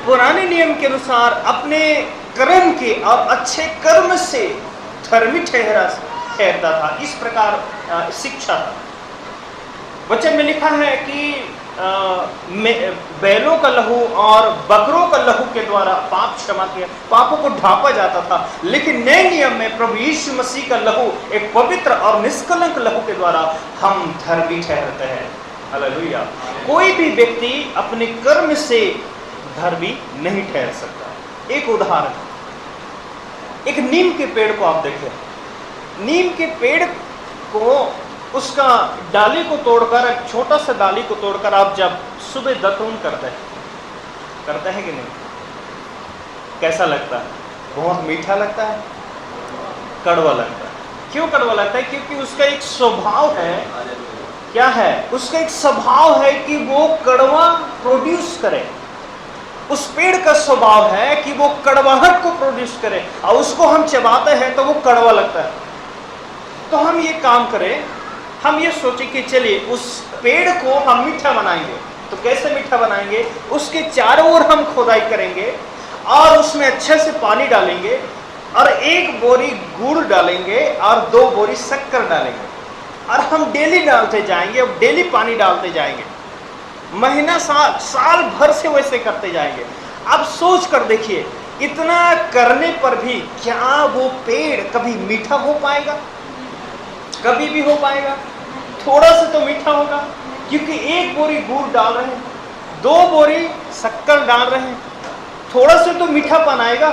पुराने नियम के अनुसार अपने कर्म के और अच्छे कर्म से धर्मी ठहरता था। इस प्रकार शिक्षा था। वचन में लिखा है कि बैलों का लहू और बकरों का लहू के द्वारा पाप क्षमा किया, पापों को ढांपा जाता था। लेकिन नए नियम में प्रभु यीशु मसीह का लहू, एक पवित्र और निष्कलंक लहू के द्वारा हम धर्मी ठहरते हैं। हालेलुया। कोई भी व्यक्ति अपने कर्म से धर्मी नहीं ठहर सकता। एक उदाहरण, एक नीम के पेड़ को आप देखें। नीम के पेड़ को, उसका डाली को तोड़कर, एक छोटा सा डाली को तोड़कर आप जब सुबह दातून करते हैं कि नहीं? कैसा लगता है? बहुत मीठा लगता है, कड़वा लगता है। क्यों कड़वा लगता है? क्योंकि उसका एक स्वभाव है। क्या है? उसका एक स्वभाव है कि वो कड़वा प्रोड्यूस करे। उस पेड़ का स्वभाव है कि वो कड़वाहट को प्रोड्यूस करे, और उसको हम चबाते हैं तो वो कड़वा लगता है। तो हम ये काम करें, हम ये सोचें कि चलिए उस पेड़ को हम मीठा बनाएंगे। तो कैसे मीठा बनाएंगे? उसके चारों ओर हम खोदाई करेंगे और उसमें अच्छे से पानी डालेंगे, और 1 बोरी गुड़ डालेंगे और 2 बोरी शक्कर डालेंगे, और हम डेली डालते जाएंगे, डेली पानी डालते जाएंगे, महीना साल भर से वैसे करते जाएंगे। अब सोच कर देखिए, इतना करने पर भी क्या वो पेड़ कभी मीठा हो पाएगा? कभी भी हो पाएगा? थोड़ा सा तो मीठा होगा, क्योंकि 1 बोरी गुड़ डाल रहे हैं, 2 बोरी शक्कर डाल रहे हैं। थोड़ा सा तो मीठापन आएगा?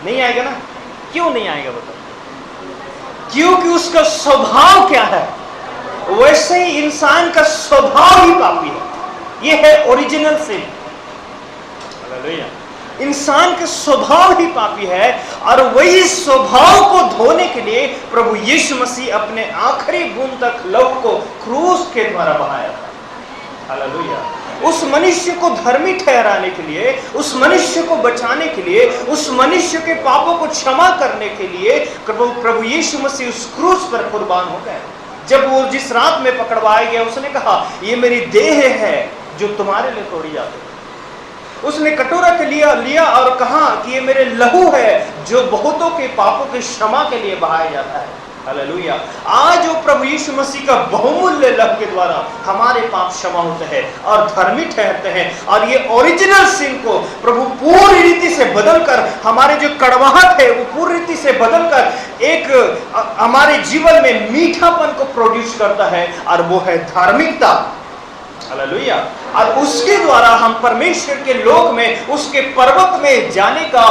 नहीं आएगा ना? क्यों नहीं आएगा बताओ? क्योंकि उसका स्वभाव क्या है? वैसे ही इंसान का स्वभाव ही पापी है। यह है ओरिजिनल सिन। हालेलुया। इंसान का स्वभाव ही पापी है, और वही स्वभाव को धोने के लिए प्रभु यीशु मसीह अपने आखिरी बूंद तक लहू को क्रूस के द्वारा बहाया था। हालेलुया। उस मनुष्य को धर्मी ठहराने के लिए, उस मनुष्य को बचाने के लिए, उस मनुष्य के पापों को क्षमा करने के लिए प्रभु यीशु मसीह उस क्रूस पर कुर्बान हो गए। जब वो जिस रात में पकड़वाया गया, उसने कहा, ये मेरी देह है जो तुम्हारे लिए तोड़ी जाती है। उसने कटोरा के लिया और कहा कि ये मेरे लहू है जो बहुतों के पापों के क्षमा के लिए बहाया जाता है। हालेलुया। आज वो प्रभु यीशु मसीह का बहुमूल्य लहू के द्वारा हमारे पाप क्षमा होते हैं और धर्मी ठहरते हैं, और ये ओरिजिनल सिन को प्रभु पूरी रीति से बदलकर, हमारे जो कड़वाहट है वो पूरी रीति से बदलकर एक हमारे जीवन में मीठापन को प्रोड्यूस करता है, और वो है धार्मिकता। हालेलुया। और उसके द्वारा हम परमेश्वर के लोक में, उसके पर्वत में जाने का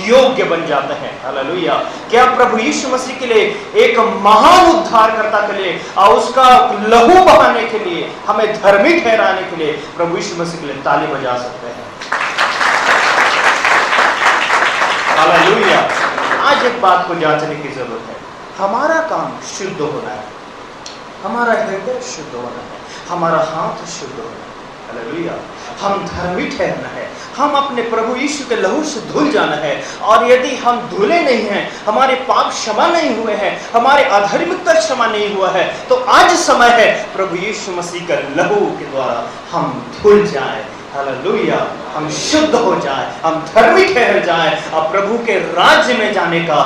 योग्य बन जाते हैं। हालेलुया। क्या प्रभु यीशु मसीह के लिए, एक महान उद्धारकर्ता के लिए, और उसका लहू बहाने के लिए, हमें धर्मी ठहराने के लिए प्रभु यीशु मसीह के लिए ताली बजा सकते हैं। हालेलुया। आज एक बात को जांचने की जरूरत है। हमारा काम शुद्ध होना है, हमारा हृदय शुद्ध होना है, हमारा हाथ शुद्ध होना है। हालेलुया। हम धर्मी ठहरना है, हम अपने प्रभु यीशु के लहू से धुल जाना है। और यदि हम धुले नहीं हैं, हमारे पाप क्षमा नहीं हुए हैं, हमारे अधर्मिकता क्षमा नहीं हुआ है, तो आज समय है प्रभु यीशु मसीह का लहू के द्वारा हम धुल जाएं। हालेलुया। हम शुद्ध हो जाएं, हम धर्मी ठहर जाएं, और प्रभु के राज्य में जाने का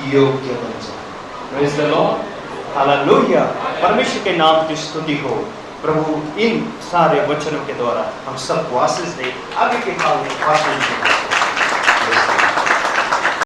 योग्य बन जाएं। Praise the Lord. हालेलुया। परमेश्वर के नाम की स्तुति हो। प्रभु इन सारे वचनों के द्वारा हम सबको आशीष दे। आगे के काल में